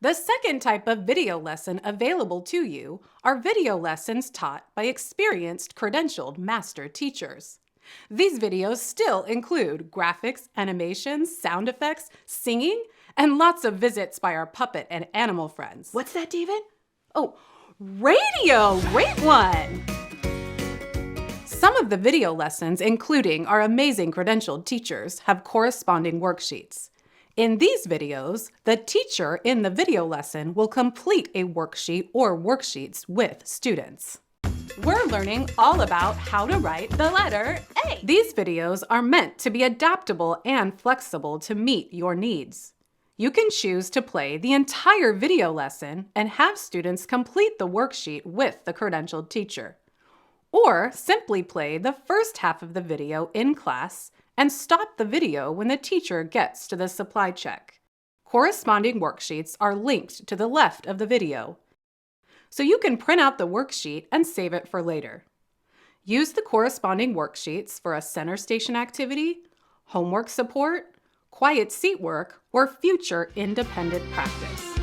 The second type of video lesson available to you are video lessons taught by experienced credentialed master teachers. These videos still include graphics, animations, sound effects, singing, and lots of visits by our puppet and animal friends. What's that, David? Oh, radio! Great one! Some of the video lessons, including our amazing credentialed teachers, have corresponding worksheets. In these videos, the teacher in the video lesson will complete a worksheet or worksheets with students. We're learning all about how to write the letter A. These videos are meant to be adaptable and flexible to meet your needs. You can choose to play the entire video lesson and have students complete the worksheet with the credentialed teacher. Or simply play the first half of the video in class and stop the video when the teacher gets to the supply check. Corresponding worksheets are linked to the left of the video, so you can print out the worksheet and save it for later. Use the corresponding worksheets for a center station activity, homework support, quiet seat work, or future independent practice.